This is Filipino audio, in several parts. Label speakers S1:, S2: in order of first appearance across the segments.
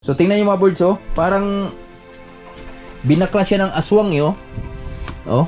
S1: So tingnan niyo mga birds, oh. Parang binakla siya ng aswang, yo. Oh.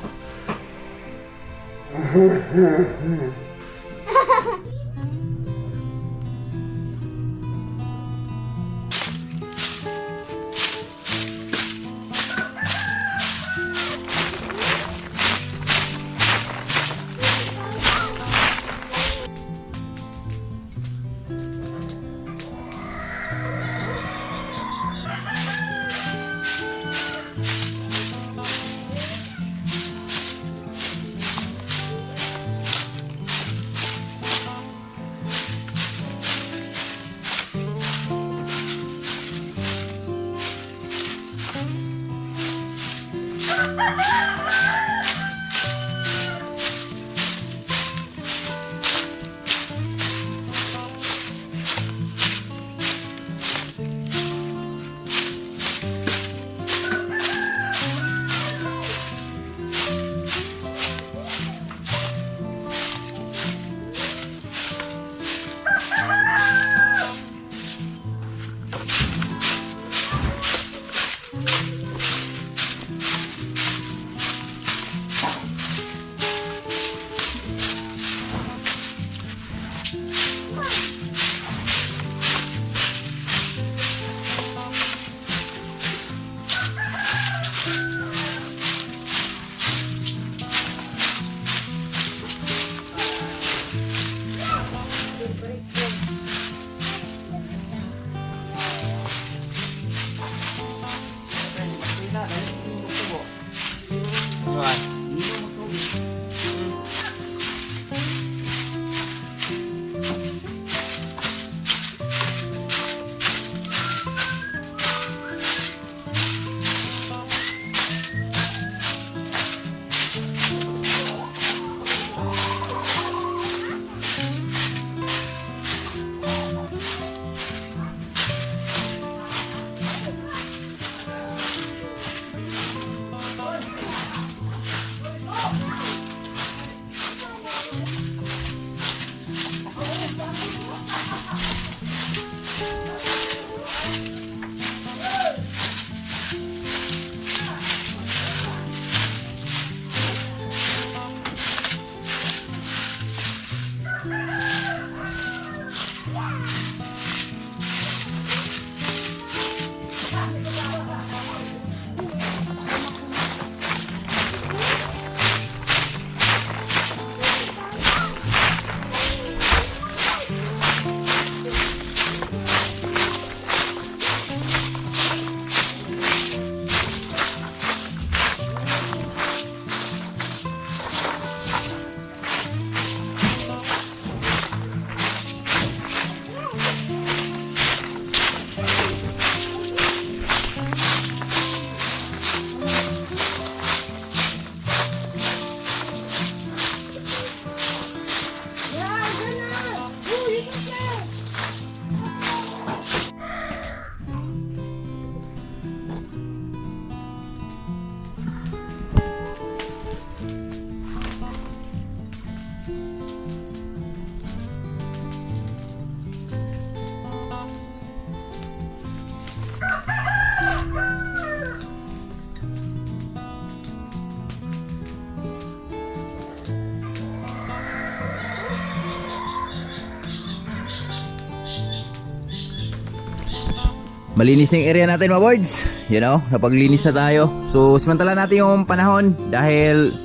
S1: Malinis na yung area natin mga birds. You know, napaglinis na tayo. So simantala natin yung panahon dahil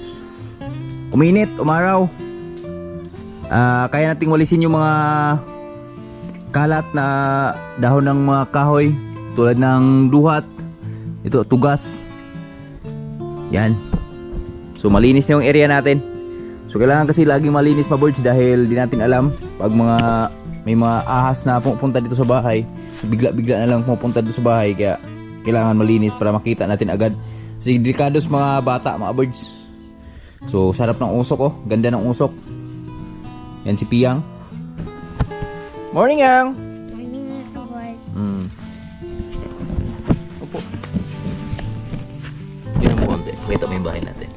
S1: uminit, umaraw. Kaya nating walisin yung mga kalat na dahon ng mga kahoy tulad ng duhat, ito tugas. Yan. So malinis na yung area natin. So kailangan kasi laging malinis mga birds dahil di natin alam pag may mga ahas na pupunta dito sa bahay. Bigla-bigla na lang pupunta dito sa bahay, kaya kailangan malinis para makita natin agad. Kasi delikados mga bata, mga birds. So sarap ng usok, oh. Ganda ng usok. Yan si Piyang. Morning, Yang.
S2: Morning, Mr. Boy.
S1: Opo. Tignan mo konti. Wait, may bahay natin.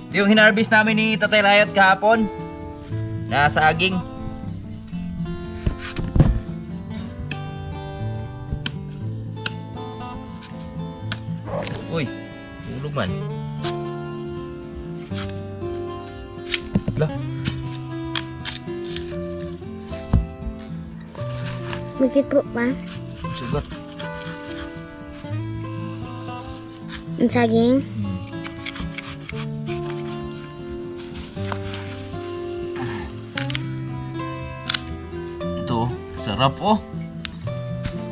S1: Yung hinarvest namin ni Tatay Riot kahapon na saging. Uy, tulog man. Lah.
S2: Magkipro pa.
S1: Sugat.
S2: Ang saging.
S1: Ito, sarap oh.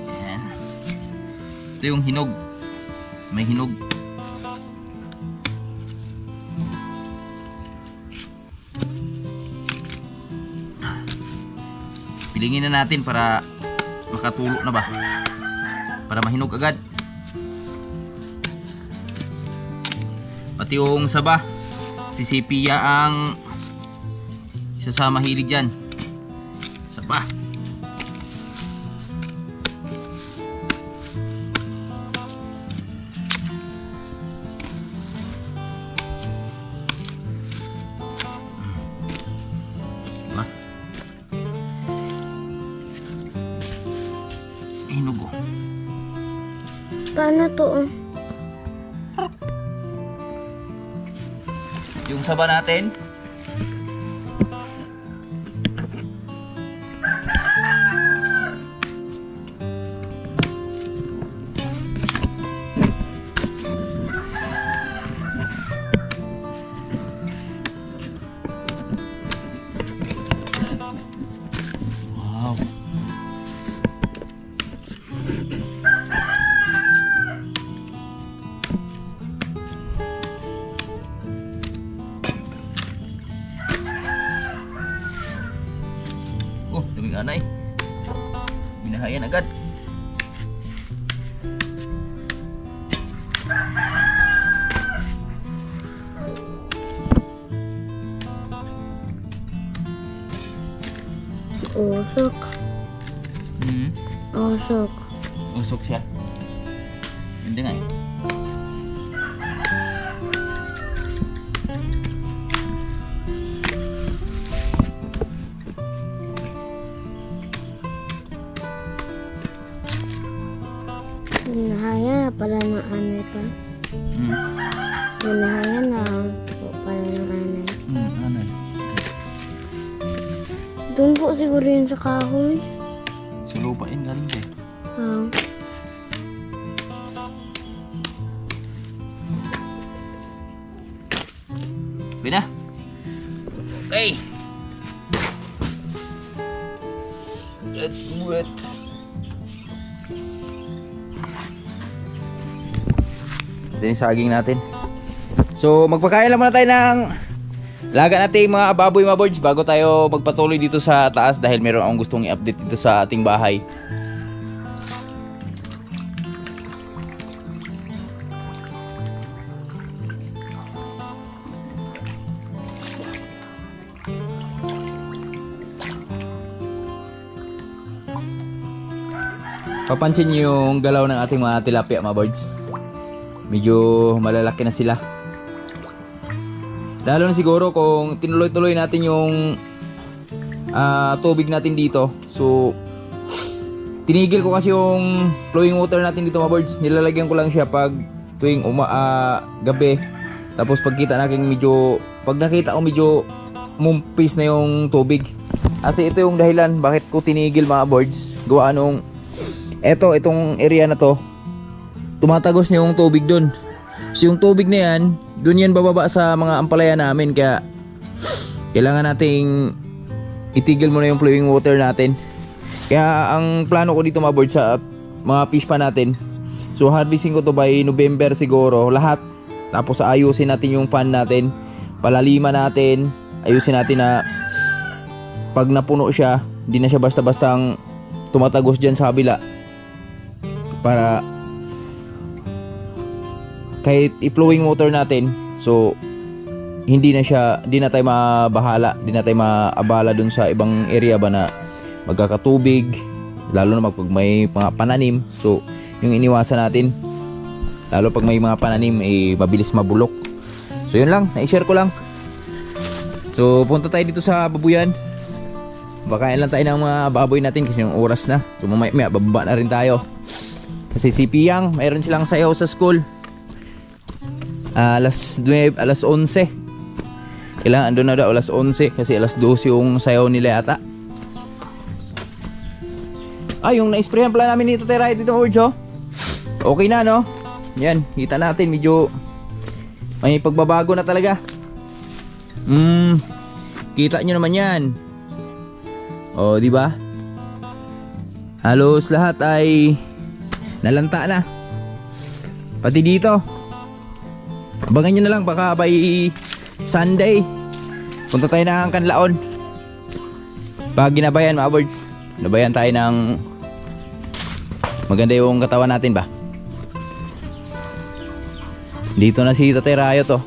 S1: Yan. Ito yung hinog. May hinog. Pilingin na natin para makatulo na ba? Para mahinog agad. Pati yung saba, si Sipia ang isa sa mahilig dyan. Saba. Diba? Hinog oh.
S2: Paano to?
S1: Yung saba natin. Wow. Oh, daming anay. Binahayan agad.
S2: Usok. Usok.
S1: Usok siya. Hindi nga eh.
S2: Nahaya pala ng anay pa. Nahaya na po pala ng anay.
S1: Anay.
S2: Doon po siguro yun sa kahoy.
S1: Sa lupain galing siya.
S2: Oo.
S1: Bina. Okay. Let's do it. Ito yung saging natin. So magpakain lang muna tayo ng laga natin mga baboy mga birds bago tayo magpatuloy dito sa taas dahil meron akong gustong i-update dito sa ating bahay. Papansin niyo yung galaw ng ating mga tilapia mga birds. Medyo malalaki na sila. Lalo na siguro kung tinuloy-tuloy natin yung tubig natin dito. So tinigil ko kasi yung flowing water natin dito mga birds. Nilalagyan ko lang siya pag tuwing gabi. Tapos pagkita natin pag nakita ko medyo mumpis na yung tubig. Kasi ito yung dahilan bakit ko tinigil mga birds. Gawa nung itong area na to, tumatagos na yung tubig dun. So yung tubig na yan, dun yan bababa sa mga ampalaya namin. Kaya kailangan nating itigil muna yung flowing water natin. Kaya ang plano ko dito mga birds sa mga fish pa natin, so harvesting ko to by November siguro lahat. Tapos ayusin natin yung fan natin, palaliman natin, ayusin natin na pag napuno siya, hindi na siya basta-bastang tumatagos dyan sa kabila. Para kahit i-flowing water natin, so hindi na tayo mabahala, hindi na tayo maabala dun sa ibang area ba na magkakatubig, lalo na pag may mga pananim. So yung iniwasan natin, lalo pag may mga pananim mabilis mabulok. So yun lang, na-share ko lang. So punta tayo dito sa babuyan, bakain lang tayo ng mga baboy natin kasi yung oras na. So mamaya bababa na rin tayo kasi si Piyang mayroon silang sayaw sa school. alas 11. Kailangan andun na daw alas 11 kasi alas 12 yung sayaw nila yata. Yung na-sprayan pala namin ni Tatay Ray dito, Orge, oh. Okay na, no? Yan, kita natin medyo may pagbabago na talaga. Kita nyo naman yan. Di ba? Halos lahat ay nalanta na. Pati dito. Abangan nyo na lang, baka by Sunday punta tayo ng Kanlaon. Pag ginabayan, mga birds, nabayan tayo ng maganda yung katawan natin ba. Dito na si Tatay Rayo to.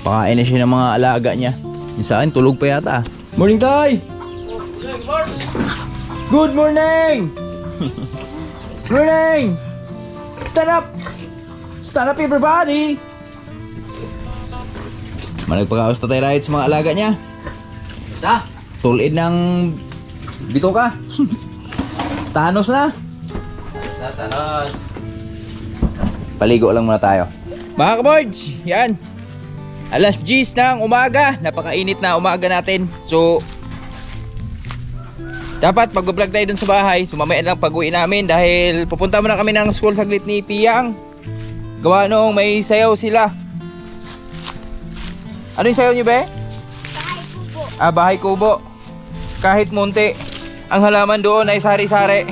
S1: Pakain na siya ng mga alaga niya. Yung sa akin, tulog pa yata. Morning, Tay! Good morning! Morning! Stand up! Stand up, everybody! Managpakaos Tatay Rayo sa mga alaga niya. Tulid ng bito ka. Thanos na.
S3: Thanos.
S1: Paligo lang muna tayo. Mga kabords, yan. Alas 10 ng umaga. Napakainit na umaga natin. So, dapat mag-vlog tayo dun sa bahay. So, mamaya lang pag-uwi namin dahil pupunta muna kami ng school saglit ni Piyang. Gawa nung may sayaw sila. Ano yung sayaw niyo, be?
S2: Bahay kubo.
S1: Bahay kubo. Kahit munti, ang halaman doon ay sari-sari.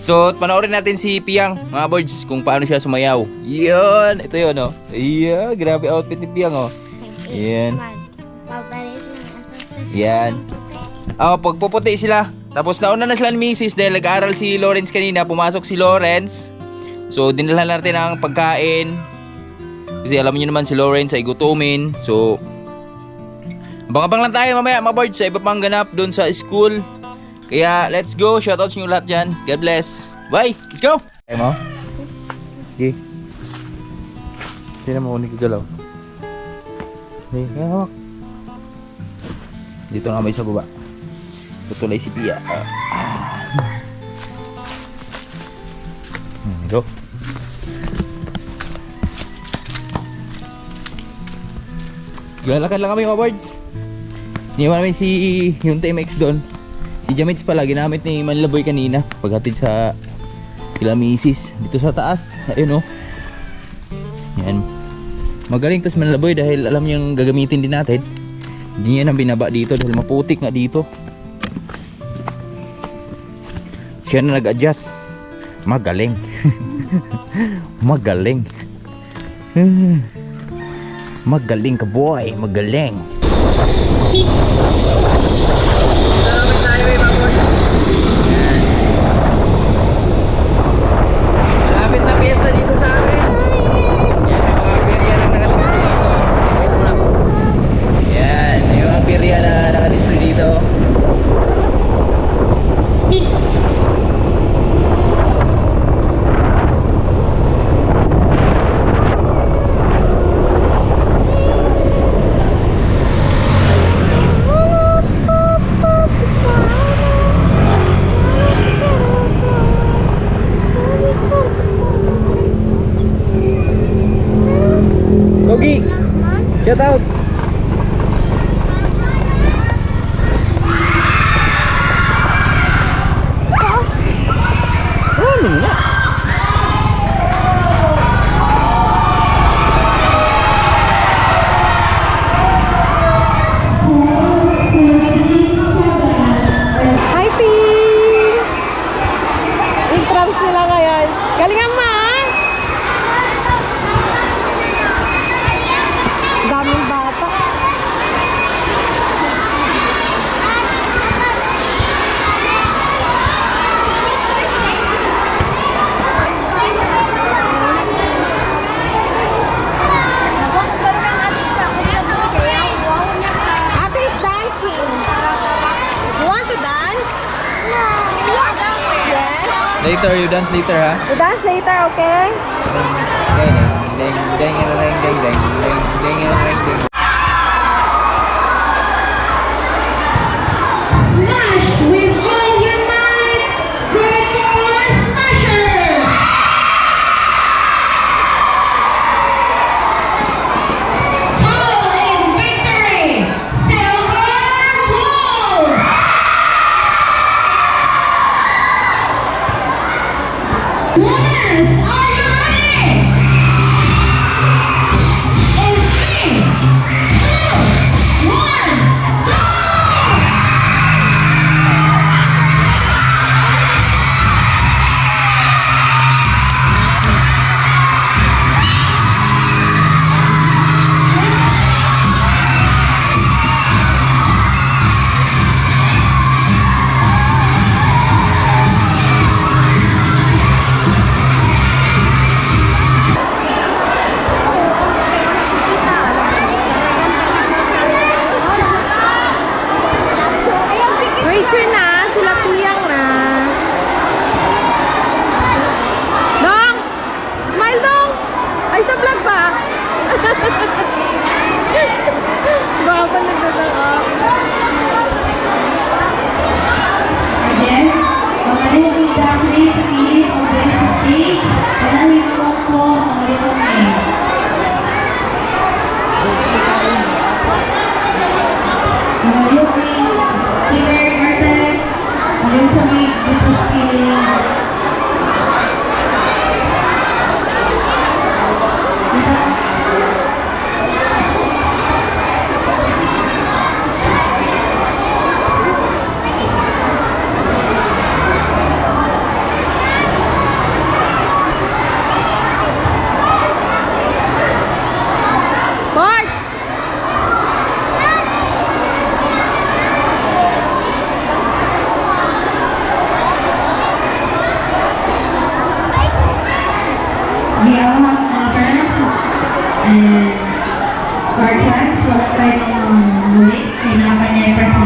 S1: So, panoorin natin si Piyang, mga boards, kung paano siya sumayaw. Yun, ito yun, oh. Yeah, grabe outfit ni Piyang, oh. Yan. Yan. Pagpuputi sila. Tapos nauna na sila ni Mrs. dahil nag-aaral si Lawrence kanina. Pumasok si Lawrence. So, dinalhan natin ang pagkain. Kasi alam niyo naman si Lawrence ay gutumin. So, abang-abang lang tayo mamaya, mga boards, sa iba pang ganap doon sa school. Kaya, let's go. Shoutouts nyo lahat dyan. God bless. Bye. Let's go. Ay mo? Okay. Sino mo unig galaw? Hey, hawak. Dito nga may sa baba. Tutulay si Pia. Go. Lalakad lang kami, mga boards. Iniwan namin si yung TMX doon. Si Jamits pala, ginamit ni Manlaboy kanina paghatid sa kila misis dito sa taas. Ayun, oh. Yan. Magaling to si Manlaboy dahil alam niyang gagamitin din natin. Hindi niya nang binaba dito dahil maputik nga dito. Siya na nag-adjust. Magaling. Magaling. Magaling ka, boy. Magaling. Malapit na piyesta dito sa amin. Yan yung mga perya na nakadisplay dito. Ito na. Yan yung mga perya na nakadisplay dito. Gogi, shout out. Ano na?
S4: Hi, P! Intrams nila ngayon. Galingan ma! Daming bata. Ate is dancing. You want to dance? No. Yes.
S1: Later, you dance later, ha?
S4: You dance later, okay?
S1: Ding ding ding ding ding ding ding ding ding ding.
S5: Smash with all your might, great for Smasher!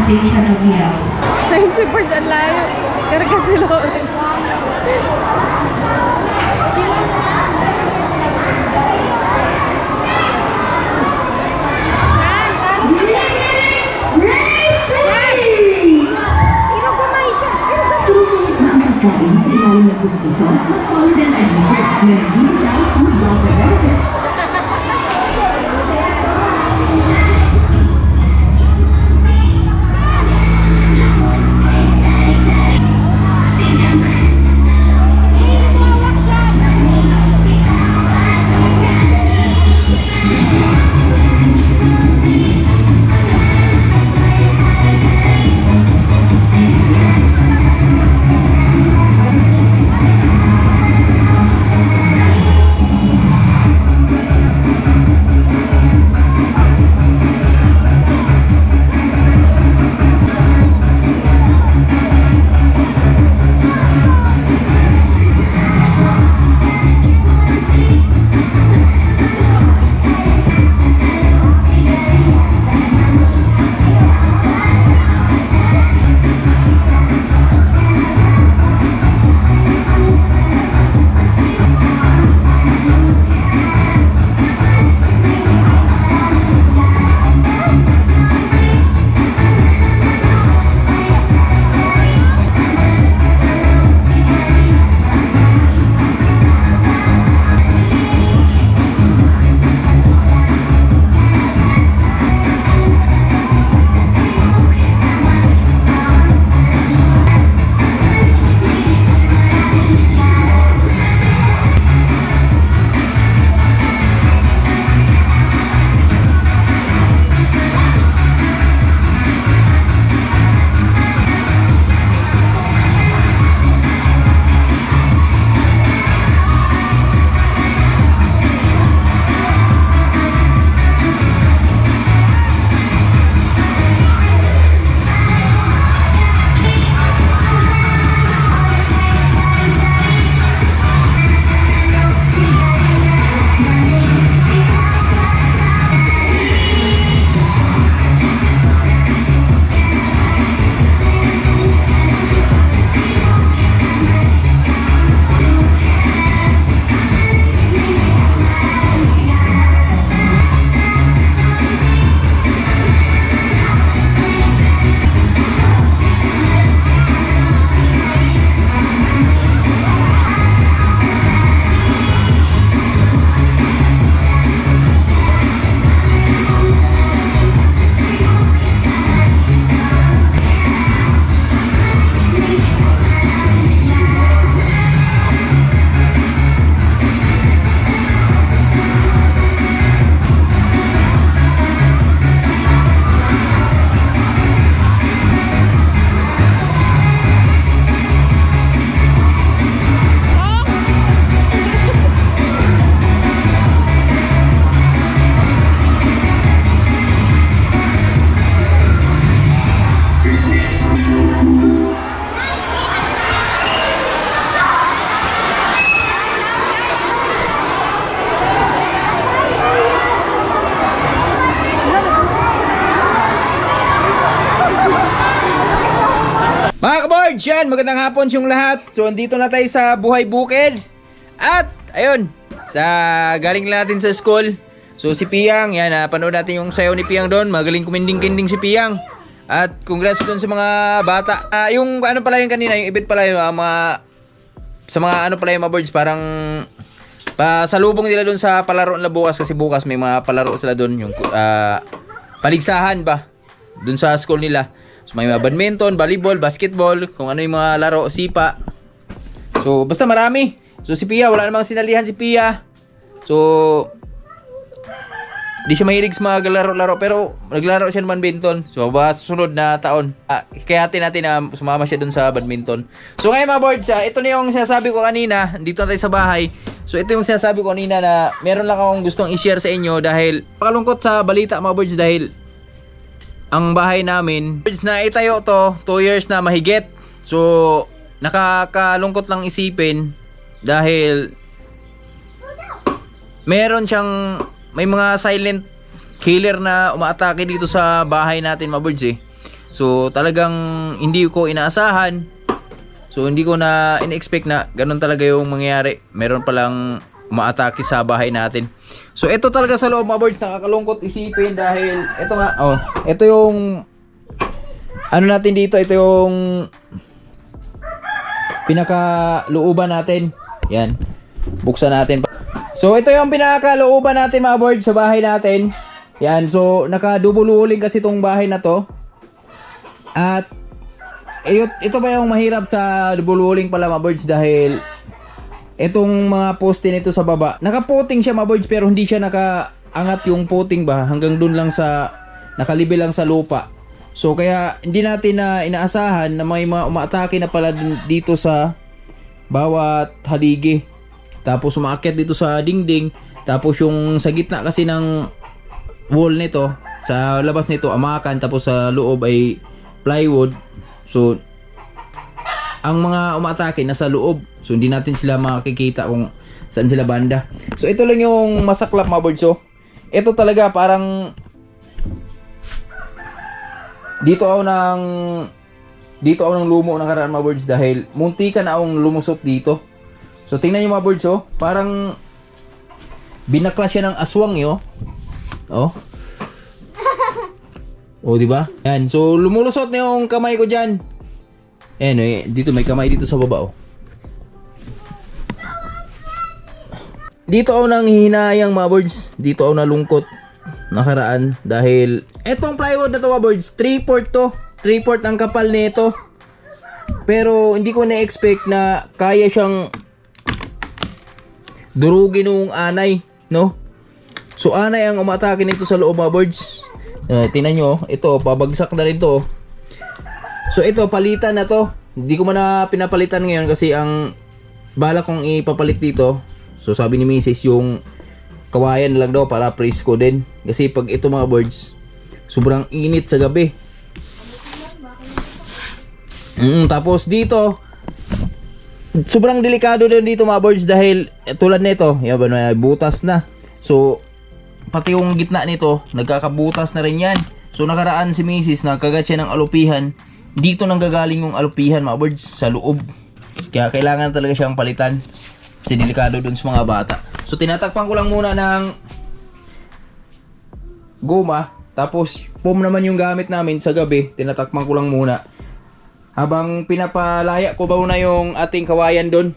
S5: station of Wheels.
S4: Ayun si Birds, ang layo. Karga si Loren.
S5: Susunod na ang pagkain sa ilalim ng gustuso, mag-follow ng anisip na nagbibigay food welfare benefit.
S1: Mga kaboards, yan, magandang hapon yung lahat. So, andito na tayo sa Buhay Bukid. At, ayun, galing lang natin sa school. So, si Piyang, yan, panood natin yung sayaw ni Piyang doon. Magaling kuminding-kinding si Piyang. At, congrats doon sa mga bata. Yung, ano pala yung kanina, yung event pala yung sa mga, ano pala yung mga boards, parang, pasalubong nila doon sa palaro nila bukas. Kasi bukas may mga palaro sila doon. Yung, paligsahan ba? Doon sa school nila. So, may mga badminton, volleyball, basketball, kung ano yung mga laro, sipa. So, basta marami. So, si Pia, wala namang sinalihan si Pia. So, di siya mahilig sa mga laro-laro, pero naglaro siya ng badminton. So, susunod na taon, hikayatin natin na sumama siya dun sa badminton. So, ngayon mga boards, ito na yung sinasabi ko kanina, dito na tayo sa bahay. So, ito yung sinasabi ko kanina na meron lang akong gustong i-share sa inyo dahil pakalungkot sa balita mga boards dahil ang bahay namin, na itayo to 2 years na mahigit. So, nakakalungkot lang isipin dahil meron siyang, may mga silent killer na umaatake dito sa bahay natin mga birds eh. So talagang hindi ko inaasahan. So hindi ko na in-expect na ganun talaga yung mangyayari. Meron palang umaatake sa bahay natin. So ito talaga sa loob mga birds, nakakalungkot isipin dahil ito nga, oh, ito yung ano natin dito, ito yung pinakalooban natin. Yan. Buksan natin. So ito yung pinakalooban natin mga birds sa bahay natin. Yan. So nakadubululing kasi itong bahay na to. At ito pa yung mahirap sa dubululing pala mga birds dahil itong mga poste nito sa baba, naka-puting siya mga birds pero hindi siya nakaangat yung puting ba hanggang dun lang sa nakalibel lang sa lupa. So kaya hindi natin na inaasahan na may mga umaatake na pala dito sa bawat haligi. Tapos umaakyat dito sa dingding. Tapos yung sa gitna kasi ng wall nito, sa labas nito amakan, tapos sa loob ay plywood. So ang mga umaatake nasa loob. So hindi natin sila makikita kung saan sila banda. So ito lang yung masaklap mga birds. So ito talaga parang dito ako ng lumo ng karaan mga birds dahil muntikan na akong lumusot dito. So tingnan niyo mga birds, oh, parang binaklas siya ng aswang yo. Oh. Oh, di ba? Yan. So lumulusot na yung kamay ko diyan. Dito may kamay dito sa baba, oh. Dito ako nang hinayang mga birds. Dito ako nalungkot nakaraan dahil etong plywood na to mga birds, 3/4 to. 3/4 ang kapal nito. Pero hindi ko na-expect na kaya siyang durugin ng anay, no? So anay ang umatake nito sa loob mga birds. Tingnan nyo, ito pabagsak na rin to. So ito palitan na to. Hindi ko man na pinapalitan ngayon kasi ang bala kong ipapalit dito. So sabi ni Mrs. yung kawayan lang daw para presko din. Kasi pag ito mga birds, sobrang init sa gabi. Tapos dito, sobrang delikado din dito mga birds dahil tulad nito, yan ba, may butas na. So pati yung gitna nito, nagkakabutas na rin yan. So nakaraan si Mrs. nagkagat siya ng alupihan. Dito nang gagaling yung alupihan mga birds, sa loob. Kaya kailangan talaga siyang palitan. Kasi delikado dun sa mga bata. So tinatakpan ko lang muna ng goma. Tapos foam naman yung gamit namin sa gabi. Tinatakpan ko lang muna. Habang pinapalaya ko ba na yung ating kawayan dun.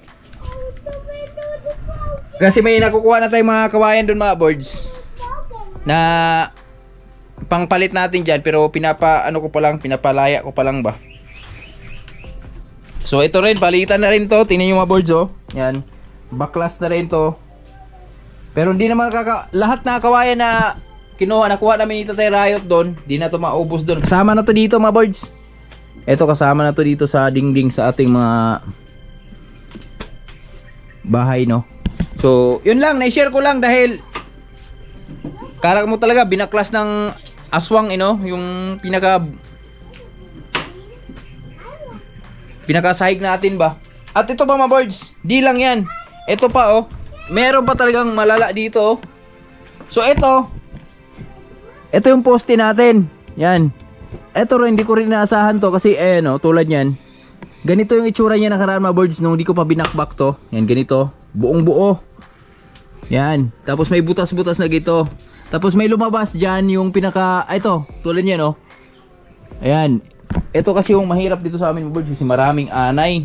S1: Kasi may nakukuha na tayong mga kawayan dun mga birds. Na pangpalit natin dyan. Pero pinapalaya ko pa lang ba. So ito rin, palitan na rin to. Tingnan yung mga birds, oh. Yan. Baklas na rin to. Pero hindi naman lahat na kawayan na nakuha namin dito tayo Riot doon, di na to maubos doon. Kasama na to dito mga birds. Ito kasama na to dito sa dingding sa ating mga bahay, no. So yun lang, na-share ko lang dahil karak mo talaga binaklas ng aswang, yung pinakasahig natin ba. At ito pa mga birds, di lang yan. Ito pa, oh. Meron pa talagang malala dito, oh. So ito yung poste natin. Yan. Ito rin, hindi ko rin inaasahan to kasi tulad yan. Ganito yung itsura niya nakaraan mga birds nung hindi ko pa binakbak to. Yan, ganito. Buong buo. Yan. Tapos may butas-butas na gito. Tapos may lumabas dyan yung ito, tulad yan, oh. Ayan. Ito kasi yung mahirap dito sa amin mga birds kasi maraming anay.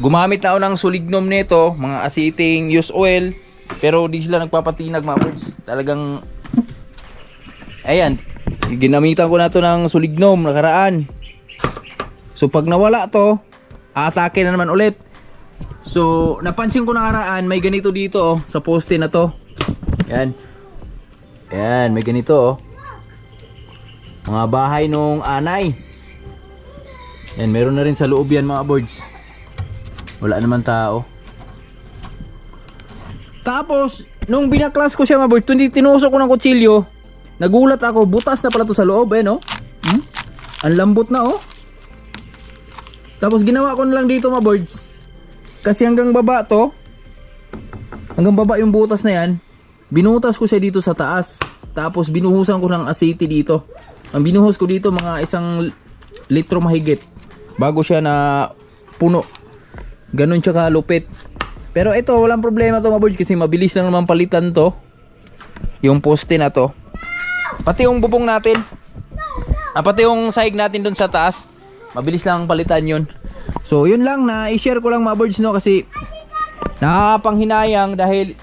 S1: Gumamit na ako ng sulignum nito, mga aceting used oil, pero di sila nagpapatinag mga birds. Talagang ayan, ginamitan ko na to ng sulignum nakaraan. So pag nawala to, aatake na naman ulit. So napansin ko nakaraan, may ganito dito, oh, sa poste na to. Ayan. Ayan, may ganito, oh. Mga bahay nung anay. Yan, meron na rin sa loob yan mga birds. Wala naman tao. Tapos, nung binaklas ko siya mga birds, tinusok ko ng kutsilyo, nagulat ako, butas na pala to sa loob, no? Ang lambot na, oh. Tapos ginawa ko na lang dito mga birds. Kasi hanggang baba to, hanggang baba yung butas na yan, binutas ko siya dito sa taas. tapos binuhusan ko ng asiti dito. Ang binuhos ko dito mga 1 litro mahigit bago siya na puno. Ganun siya kalupit. Pero ito, walang problema to mga boards kasi mabilis lang naman palitan to. Yung poste na to. Pati yung bubong natin. Pati yung sahig natin dun sa taas. Mabilis lang palitan yun. So yun lang, na i-share ko lang mga boards, no, kasi nakakapanghinayang dahil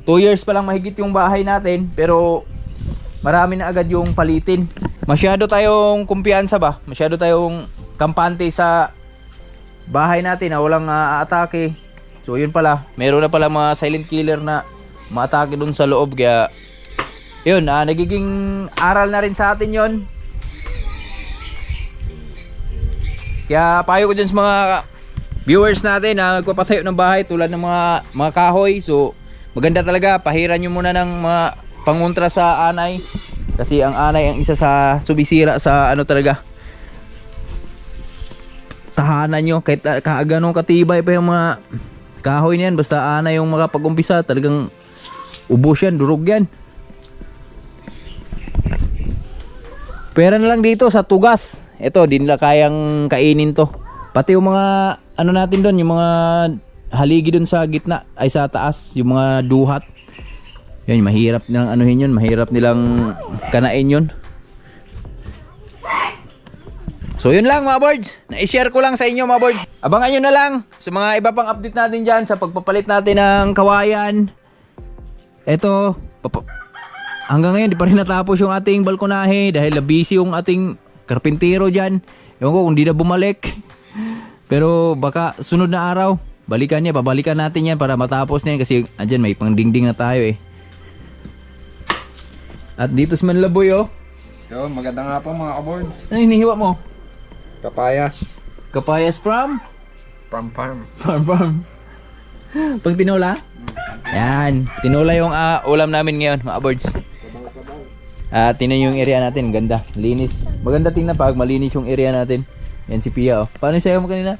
S1: 2 years pa lang mahigit yung bahay natin, pero marami na agad yung palitin. Masyado tayong kumpiyansa ba? Masyado tayong kampante sa bahay natin na walang atake. So yun pala, meron na pala mga silent killer na maatake dun sa loob. Kaya yun, nagiging aral na rin sa atin yun. Kaya payo ko dyan sa mga viewers natin na nagpapatayo ng bahay tulad ng mga kahoy. So maganda talaga, pahiran nyo muna ng mga pangontra sa anay. Kasi ang anay ang isa sa sumisira sa ano talaga, tahanan nyo. Kahit ganong katibay pa yung mga kahoy niyan, basta anay yung makapag-umpisa, talagang ubos yan, durog yan. Pera na lang dito sa tugas. Ito, di nila kayang kainin to. Pati yung mga ano natin doon, yung mga haligi doon sa gitna, ay sa taas, yung mga duhat. Yun, mahirap nilang anuhin yun, mahirap nilang kanain yun. So yun lang mga boards, na-share ko lang sa inyo mga boards. Abangan nyo na lang sa mga iba pang update natin dyan sa pagpapalit natin ng kawayan. Eto, hanggang ngayon di pa rin natapos yung ating balkonahe dahil busy yung ating karpintero dyan. Ewan ko kung di na bumalik. Pero baka sunod na araw, babalikan natin yan para matapos na yan kasi andyan may pangdingding na tayo eh. At dito si Manlaboy oh.
S3: Yo, maganda nga po mga kaboards.
S1: Ano hinihiwa mo?
S3: Kapayas.
S1: Kapayas from?
S3: From farm.
S1: Farm. Pag tinola? Yan. Tinola yung ulam namin ngayon mga birds. Tingnan yung area natin. Ganda. Linis. Maganda tingnan pag malinis yung area natin. Yan si Pia oh. Paano yung sayo mo kanina?